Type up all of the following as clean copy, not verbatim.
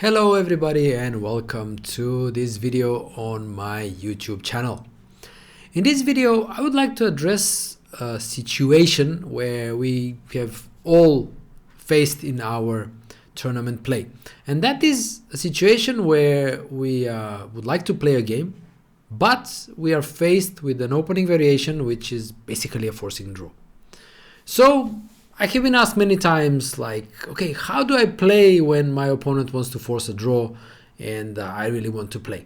Hello everybody and welcome to this video on my YouTube channel. In this video I would like to address a situation where we have all faced in our tournament play, and that is a situation where we would like to play a game, but we are faced with an opening variation which is basically a forcing draw. So I have been asked many times, like, okay, how do I play when my opponent wants to force a draw and I really want to play?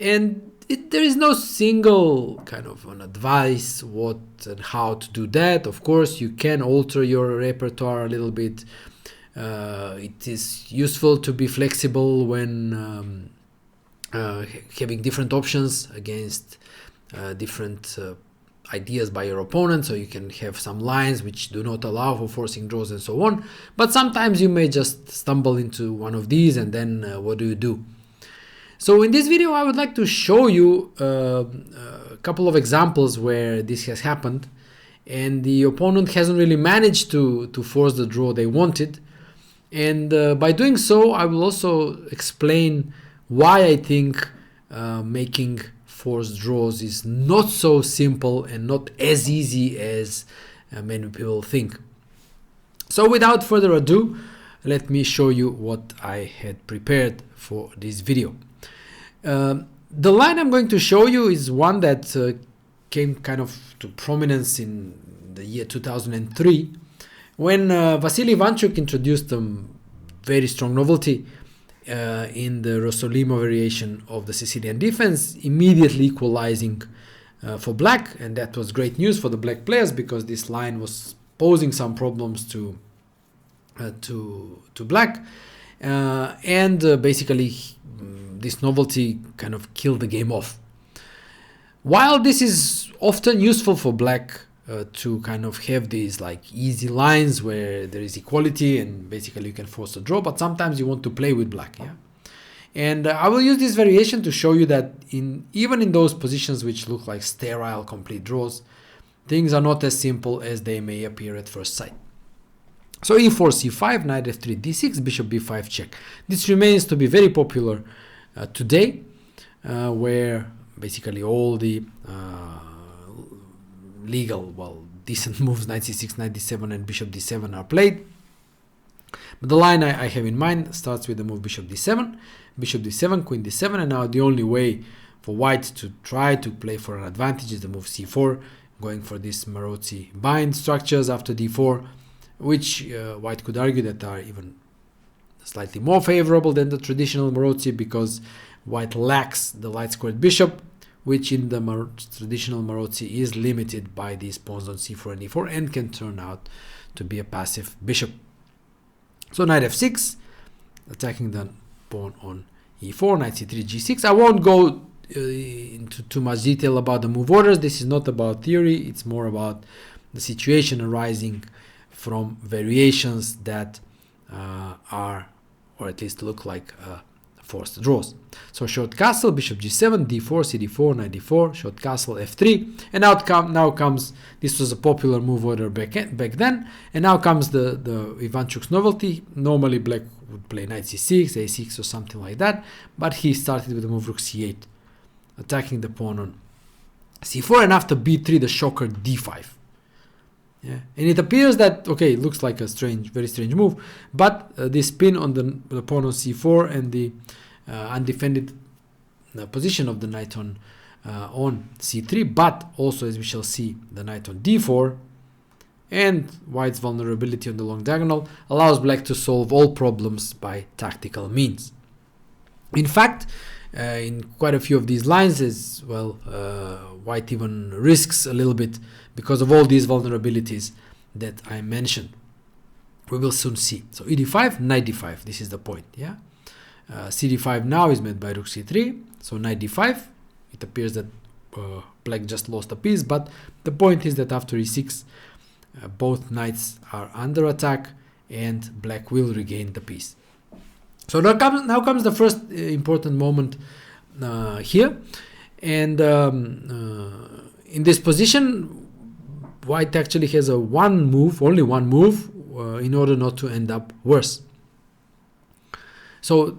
And there is no single kind of an advice what and how to do that. Of course, you can alter your repertoire a little bit. It is useful to be flexible when having different options against different ideas by your opponent, so you can have some lines which do not allow for forcing draws and so on. But sometimes you may just stumble into one of these, and then what do? So in this video I would like to show you a couple of examples where this has happened and the opponent hasn't really managed to force the draw they wanted. And by doing so I will also explain why I think making forced draws is not so simple and not as easy as many people think. So without further ado, let me show you what I had prepared for this video. The line I'm going to show you is one that came kind of to prominence in the year 2003 when Vasily Ivanchuk introduced a very strong novelty in the Rossolimo variation of the Sicilian Defense, immediately equalizing for black, and that was great news for the black players because this line was posing some problems to black, and basically this novelty kind of killed the game off. While this is often useful for black to kind of have these like easy lines where there is equality and basically you can force a draw, but sometimes you want to play with black, yeah. And I will use this variation to show you that even in those positions which look like sterile complete draws, things are not as simple as they may appear at first sight. So e4 c5, knight f3 d6, bishop b5 check. This remains to be very popular today, where basically all the legal, decent moves, knight c6, knight d7 and bishop d7 are played. But the line I have in mind starts with the move bishop d7, queen d7, and now the only way for white to try to play for an advantage is the move c4, going for these Maroczy bind structures after d4, which white could argue that are even slightly more favorable than the traditional Maroczy because white lacks the light squared bishop, which in the traditional Maroczy is limited by these pawns on c4 and e4 and can turn out to be a passive bishop. So knight f6, attacking the pawn on e4, knight c3, g6. I won't go into too much detail about the move orders. This is not about theory, it's more about the situation arising from variations that are, or at least look like forced draws. So short castle, bishop g7, d4, cd4, knight d4, short castle, f3, and now comes, this was a popular move order back then, and now comes the Ivanchuk's novelty. Normally black would play knight c6, a6 or something like that, but he started with the move rook c8, attacking the pawn on c4, and after b3 the shocker d5. Yeah, and it appears that, okay, it looks like a very strange move, but this pin on the pawn on c4 and the undefended position of the knight on c3, but also, as we shall see, the knight on d4 and white's vulnerability on the long diagonal allows black to solve all problems by tactical means. In fact, in quite a few of these lines as well, white even risks a little bit because of all these vulnerabilities that I mentioned. We will soon see. So ed5, knight d5, this is the point, yeah. cd5 now is met by rook c3, so knight d5. It appears that black just lost a piece, but the point is that after e6 both knights are under attack and black will regain the piece. So now comes the first important moment here, and in this position white actually has only one move in order not to end up worse. So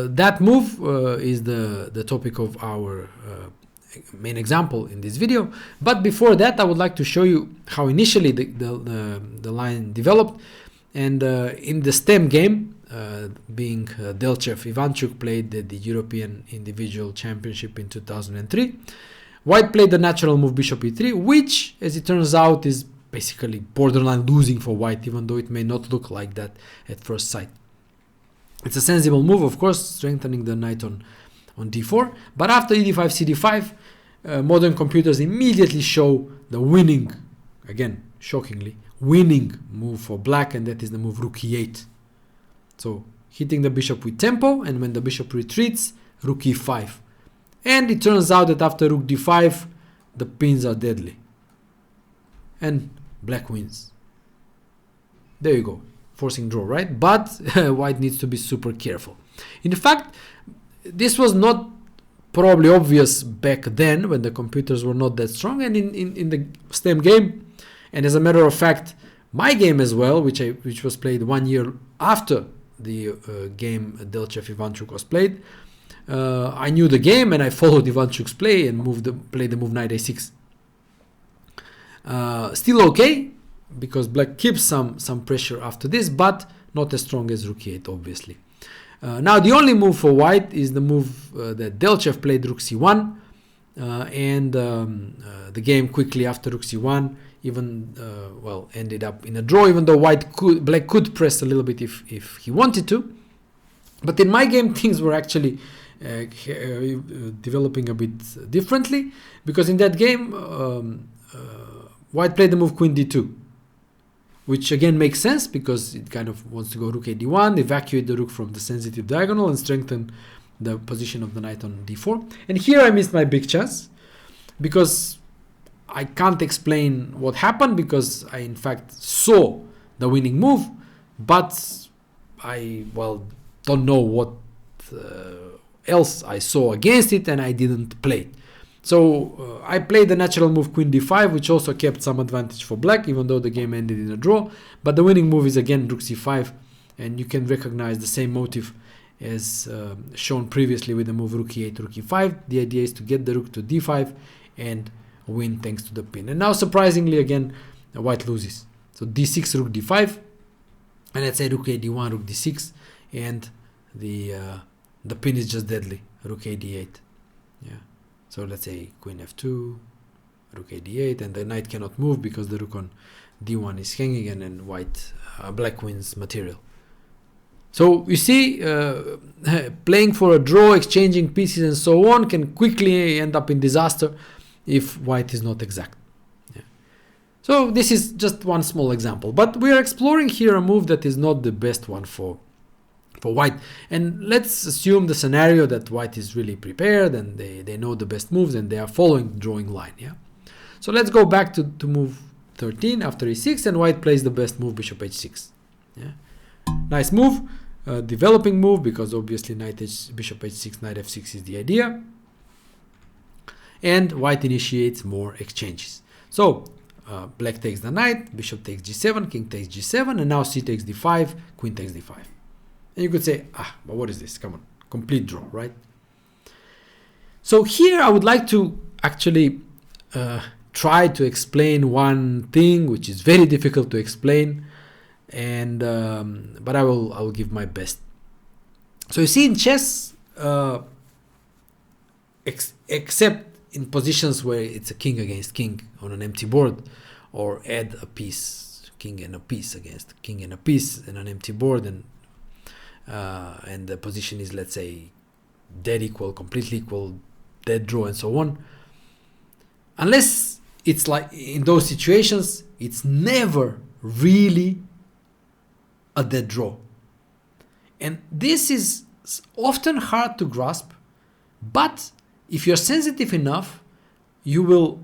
that move is the topic of our main example in this video. But before that, I would like to show you how initially the line developed. And in the stem game, being Delchev Ivanchuk played the European Individual Championship in 2003. White played the natural move bishop e3, which, as it turns out, is basically borderline losing for white, even though it may not look like that at first sight. It's a sensible move, of course, strengthening the knight on d4. But after e5, cd5, modern computers immediately show the winning, again, shockingly, winning move for black, and that is the move rook e8. So hitting the bishop with tempo, and when the bishop retreats, rook e5. And it turns out that after rook d5, the pins are deadly. And black wins. There you go. Forcing draw, right? But white needs to be super careful. In fact, this was not probably obvious back then when the computers were not that strong, and in the stem game, and as a matter of fact, my game as well, which was played 1 year after the game Delchev Ivanchuk was played, I knew the game and I followed Ivanchuk's play and played the move knight a6. Still okay, because black keeps some pressure after this, but not as strong as rook e8, obviously. Now the only move for white is the move that Delchev played, rook c1, and the game quickly after rook c1 even ended up in a draw, even though black could press a little bit if he wanted to. But in my game things were actually developing a bit differently, because in that game white played the move queen d2, which again makes sense because it kind of wants to go rook a d1, evacuate the rook from the sensitive diagonal and strengthen the position of the knight on d4. And here I missed my big chance, because I can't explain what happened, because I in fact saw the winning move, but I don't know what else I saw against it, and I didn't play it. So I played the natural move queen d5, which also kept some advantage for black, even though the game ended in a draw. But the winning move is again rook c5, and you can recognize the same motive as shown previously with the move rook e8, rook e5. The idea is to get the rook to d5 and win thanks to the pin. And now surprisingly again white loses. So d6, rook d5, and let's say rook a d1, rook d6, and the pin is just deadly, rook a d8. Yeah. So let's say queen f2, rook a d8, and the knight cannot move because the rook on d1 is hanging, and then black wins material. So you see, playing for a draw, exchanging pieces and so on can quickly end up in disaster if white is not exact. Yeah. So this is just one small example, but we are exploring here a move that is not the best one for white. And let's assume the scenario that white is really prepared and they know the best moves and they are following the drawing line. Yeah. So let's go back to move 13 after e6, and white plays the best move, bishop h6. Yeah. Nice move, developing move, because obviously bishop h6, knight f6 is the idea. And white initiates more exchanges. So black takes the knight, bishop takes g7, king takes g7, and now c takes d5, queen takes d5. And you could say, but what is this? Come on, complete draw, right? So here I would like to actually try to explain one thing which is very difficult to explain, and but I will give my best. So you see, in chess, except in positions where it's a king against king on an empty board, or add a piece, king and a piece against king and a piece in an empty board, and the position is, let's say, dead equal, completely equal, dead draw, and so on. Unless it's like in those situations, it's never really a dead draw. And this is often hard to grasp, but if you're sensitive enough, you will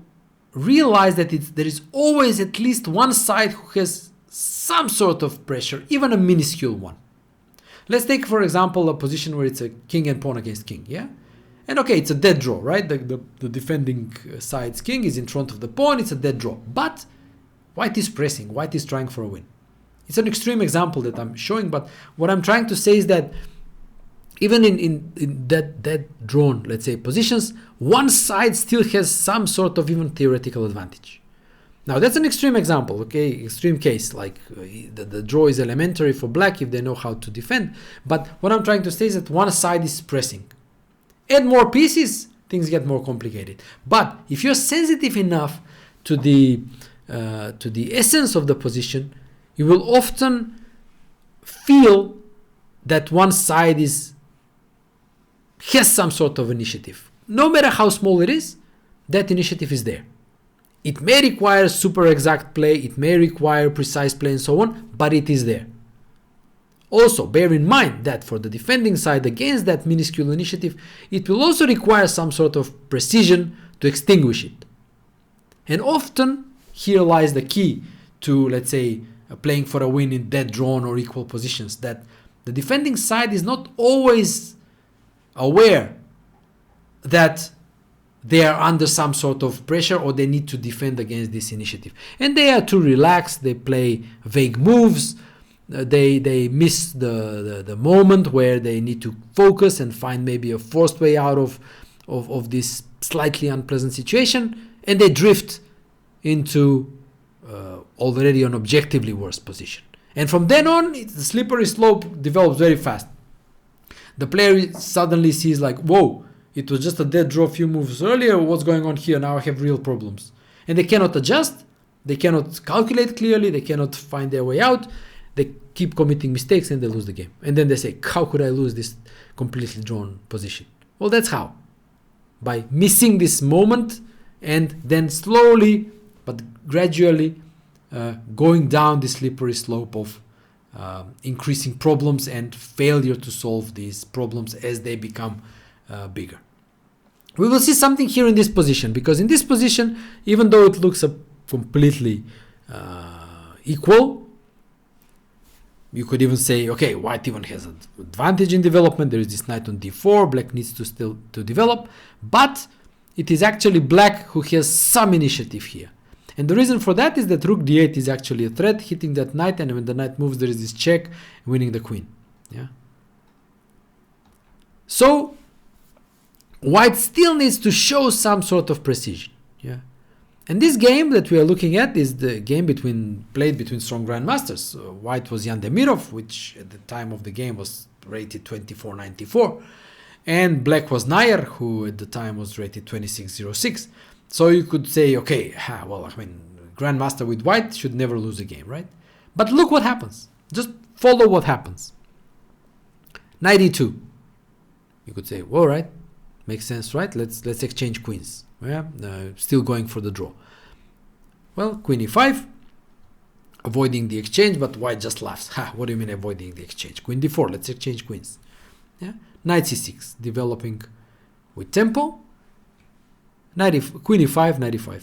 realize that there is always at least one side who has some sort of pressure, even a minuscule one. Let's take, for example, a position where it's a king and pawn against king, yeah? And okay, it's a dead draw, right? The defending side's king is in front of the pawn, it's a dead draw. But white is pressing, white is trying for a win. It's an extreme example that I'm showing, but what I'm trying to say is that even in that drawn, let's say, positions, one side still has some sort of even theoretical advantage. Now that's an extreme example, okay, extreme case, like the draw is elementary for black if they know how to defend. But what I'm trying to say is that one side is pressing. Add more pieces, things get more complicated. But if you're sensitive enough to the essence of the position, you will often feel that one side has some sort of initiative. No matter how small it is, that initiative is there. It may require super exact play, it may require precise play and so on, but it is there. Also, bear in mind that for the defending side against that minuscule initiative, it will also require some sort of precision to extinguish it. And often, here lies the key to, let's say, playing for a win in dead drawn or equal positions, that the defending side is not always aware that they are under some sort of pressure or they need to defend against this initiative. And they are too relaxed, they play vague moves, they miss the moment where they need to focus and find maybe a forced way out of this slightly unpleasant situation, and they drift into already an objectively worse position. And from then on, the slippery slope develops very fast. The player suddenly sees like, whoa, it was just a dead draw a few moves earlier, what's going on here? Now I have real problems. And they cannot adjust, they cannot calculate clearly, they cannot find their way out, they keep committing mistakes and they lose the game. And then they say, how could I lose this completely drawn position? Well, that's how. By missing this moment and then slowly but gradually going down the slippery slope of increasing problems and failure to solve these problems as they become bigger. We will see something here in this position, because in this position, even though it looks completely equal, you could even say, okay, white even has an advantage in development. There is this knight on d4, black needs to still to develop, but it is actually black who has some initiative here. And the reason for that is that rook d8 is actually a threat, hitting that knight, and when the knight moves, there is this check, winning the queen. Yeah. So white still needs to show some sort of precision. Yeah. And this game that we are looking at is the game played between strong grandmasters. White was Jan Demirov, which at the time of the game was rated 2494, and black was Nair, who at the time was rated 2606. So you could say, okay, well, I mean, grandmaster with white should never lose a game, right? But look what happens. Just follow what happens. Knight e2. You could say, all right, makes sense, right? Let's exchange queens. Yeah, still going for the draw. Well, queen e5, avoiding the exchange, but white just laughs. What do you mean avoiding the exchange? Queen d4, let's exchange queens. Yeah, knight c6, developing with tempo. Queen e5, knight e5.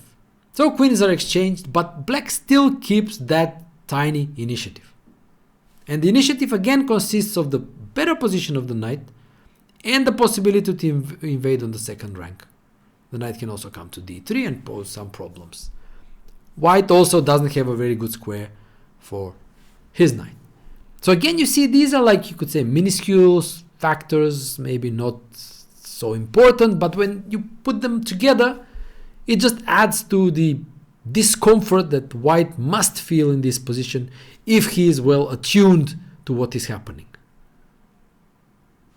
So queens are exchanged, but black still keeps that tiny initiative. And the initiative again consists of the better position of the knight and the possibility to invade on the second rank. The knight can also come to d3 and pose some problems. White also doesn't have a very good square for his knight. So again, you see, these are like, you could say, minuscule factors, maybe not so important, but when you put them together, it just adds to the discomfort that white must feel in this position if he is well attuned to what is happening.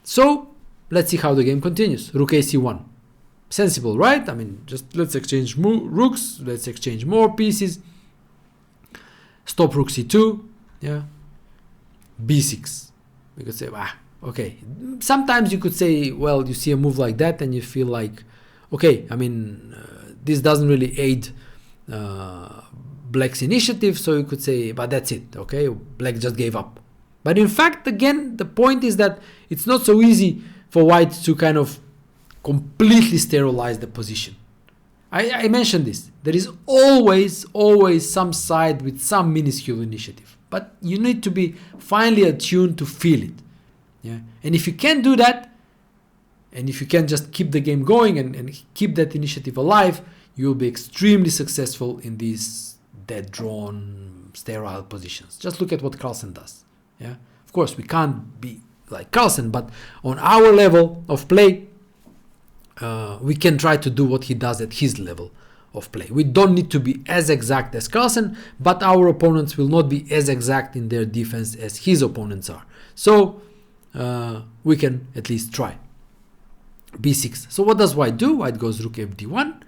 So let's see how the game continues. Rook ac1. Sensible, right? I mean, just let's exchange rooks, let's exchange more pieces. Stop rook c2. Yeah. b6. We could say, okay. Sometimes you could say, well, you see a move like that and you feel like, okay, I mean, this doesn't really aid black's initiative, so you could say, but that's it, okay, black just gave up. But in fact, again, the point is that it's not so easy for white to kind of completely sterilize the position. I mentioned this. There is always some side with some minuscule initiative, but you need to be finely attuned to feel it. Yeah, and if you can do that, and if you can just keep the game going and keep that initiative alive, you'll be extremely successful in these dead drawn sterile positions. Just look at what Carlsen does. Yeah, of course we can't be like Carlsen, but on our level of play, we can try to do what he does at his level of play. We don't need to be as exact as Carlsen, but our opponents will not be as exact in their defense as his opponents are. So we can at least try. b6. So what does white do? White goes rook fd1.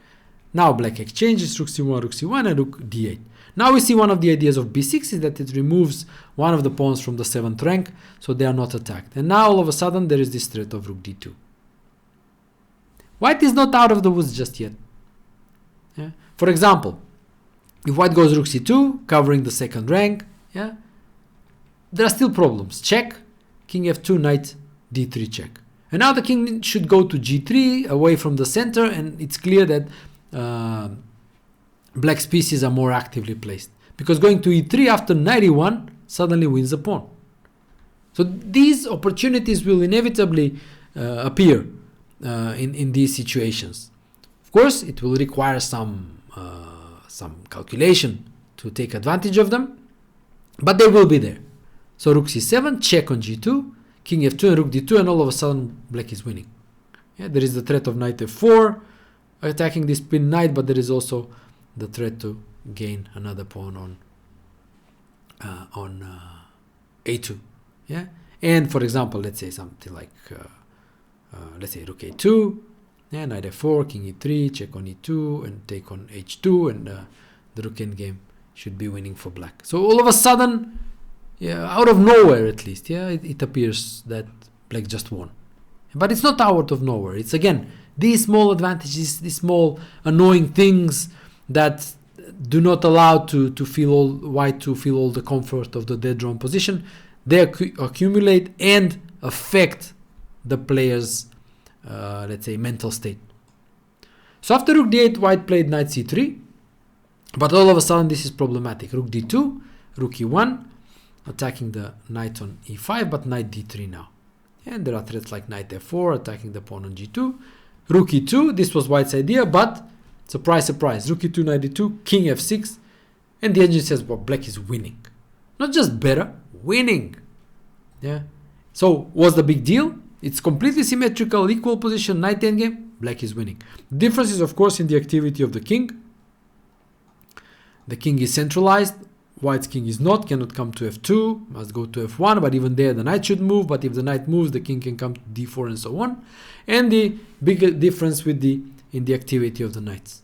Now black exchanges rook c1, and rook d8. Now we see one of the ideas of b6 is that it removes one of the pawns from the 7th rank, so they are not attacked. And now all of a sudden there is this threat of rook d2. White is not out of the woods just yet. Yeah? For example, if white goes rook c2, covering the 2nd rank, yeah, there are still problems. Check, king f2, knight d3 check. And now the king should go to g3, away from the center, and it's clear that black's pieces are more actively placed. Because going to e3 after knight e1 suddenly wins a pawn. So these opportunities will inevitably appear in these situations. Of course, it will require some calculation to take advantage of them, but they will be there. So rook c7, check on g2, king f2 and rook d2, and all of a sudden black is winning. Yeah, there is the threat of knight f4 attacking this pin knight, but there is also the threat to gain another pawn on a2. Yeah, and for example, let's say something like let's say rook a2, yeah, knight f4, king e3, check on e2, and take on h2, and the rook endgame should be winning for black. So all of a sudden, yeah, out of nowhere at least, yeah, it appears that black just won. But it's not out of nowhere. It's again these small advantages, these small annoying things that do not allow white to feel all the comfort of the dead drawn position. They accumulate and affect the player's let's say mental state. So after rook d8, white played knight c3, but all of a sudden this is problematic. Rook d2, rook e1, attacking the knight on e5, but knight d3 now. And there are threats like knight f4, attacking the pawn on g2. Rook e2, this was white's idea, but surprise, surprise, rook e2, knight d2, king f6, and the engine says, well, black is winning. Not just better, winning. Yeah. So what's the big deal? It's completely symmetrical, equal position, knight endgame, black is winning. The difference is, of course, in the activity of the king. The king is centralized. White's king is not, cannot come to f2, must go to f1, but even there the knight should move, but if the knight moves, the king can come to d4 and so on. And the big difference in the activity of the knights.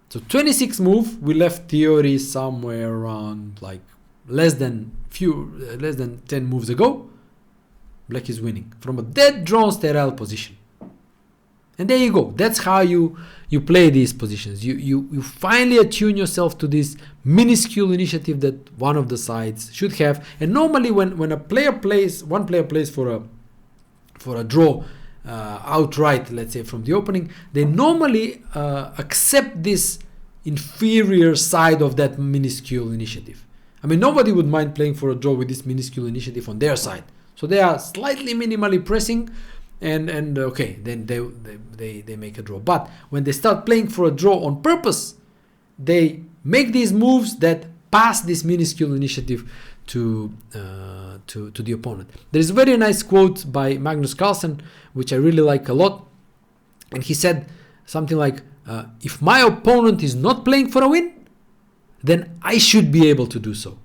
So 26 move, we left theory somewhere around like less than 10 moves ago. Black is winning from a dead drawn sterile position. And there you go. That's how you play these positions. You finally attune yourself to this minuscule initiative that one of the sides should have. And normally when one player plays for a draw outright, let's say from the opening, they normally accept this inferior side of that minuscule initiative. I mean, nobody would mind playing for a draw with this minuscule initiative on their side. So they are slightly minimally pressing, and okay, then they make a draw. But when they start playing for a draw on purpose, they make these moves that pass this minuscule initiative to the opponent. There is a very nice quote by Magnus Carlsen, which I really like a lot, and he said something like, if my opponent is not playing for a win, then I should be able to do so.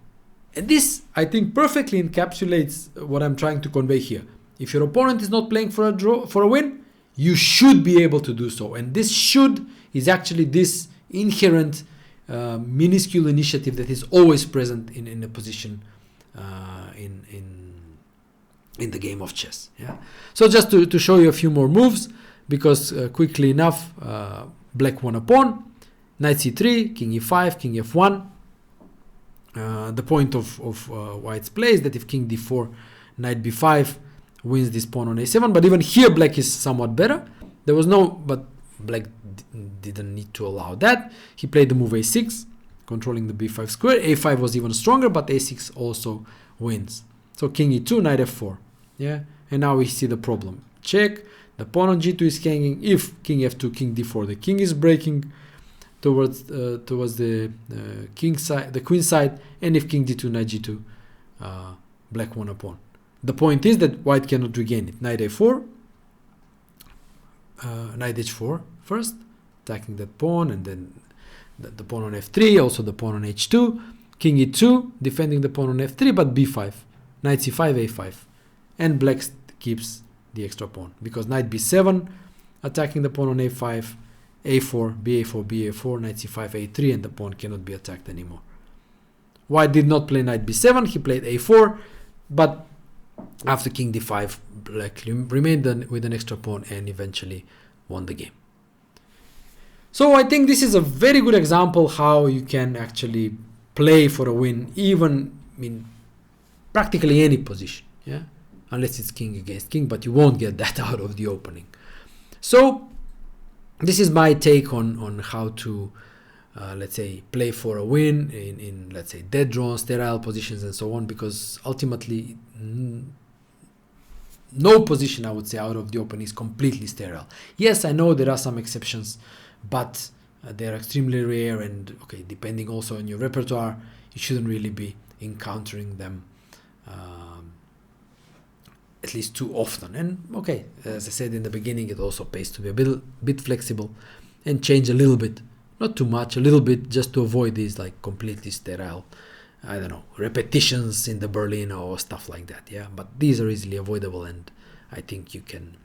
And this, I think, perfectly encapsulates what I'm trying to convey here. If your opponent is not playing for a win, you should be able to do so. And this should is actually this inherent minuscule initiative that is always present in a position in the game of chess. Yeah. So just to show you a few more moves, because quickly enough, black won a pawn, knight c3, king e5, king f1. The point of white's play is that if king d4, knight b5 wins this pawn on a7, but even here black is somewhat better. There was no, but black didn't need to allow that. He played the move a6, controlling the b5 square. a5 was even stronger, but a6 also wins. So king e2, knight f4. Yeah, and now we see the problem. Check. The pawn on g2 is hanging. If king f2, king d4, the king is breaking towards the king side, the queen side, and if king d2, knight g2, black won a pawn. The point is that white cannot regain it. Knight a4, knight h4 first, attacking that pawn, and then the pawn on f3, also the pawn on h2, king e2, defending the pawn on f3, but b5, knight c5, a5, and black keeps the extra pawn, because knight b7, attacking the pawn on a5, a4, ba4, ba4, knight c5, a3, and the pawn cannot be attacked anymore. White did not play knight b7, he played a4, but after king d5, black remained with an extra pawn and eventually won the game. So I think this is a very good example how you can actually play for a win, even in practically any position, yeah, unless it's king against king, but you won't get that out of the opening. So this is my take on how to let's say play for a win in let's say dead drawn, sterile positions and so on, because ultimately no position, I would say, out of the open is completely sterile. Yes, I know there are some exceptions, but they're extremely rare, and okay, depending also on your repertoire, you shouldn't really be encountering them at least too often. And okay, as I said in the beginning, it also pays to be a bit flexible and change a little bit, not too much, a little bit, just to avoid these like completely sterile, I don't know, repetitions in the Berlin or stuff like that. Yeah, but these are easily avoidable, and I think you can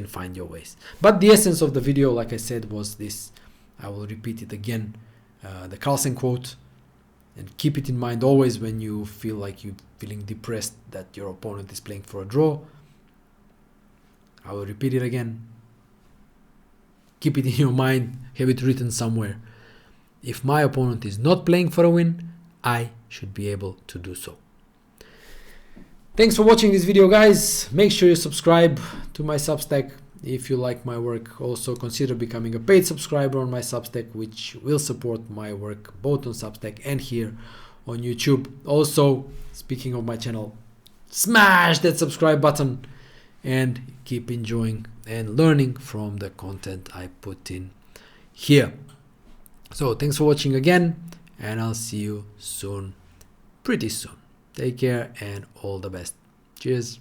find your ways. But the essence of the video, like I said, was this. I will repeat it again, the Carlsen quote, and keep it in mind always when you feel like you're feeling depressed that your opponent is playing for a draw. I will repeat it again. Keep it in your mind, have it written somewhere. If my opponent is not playing for a win, I should be able to do so. Thanks for watching this video, guys. Make sure you subscribe to my Substack if you like my work. Also consider becoming a paid subscriber on my Substack, which will support my work both on Substack and here on YouTube. Also, speaking of my channel, smash that subscribe button and keep enjoying and learning from the content I put in here. So thanks for watching again, and I'll see you soon, pretty soon. Take care and all the best. Cheers.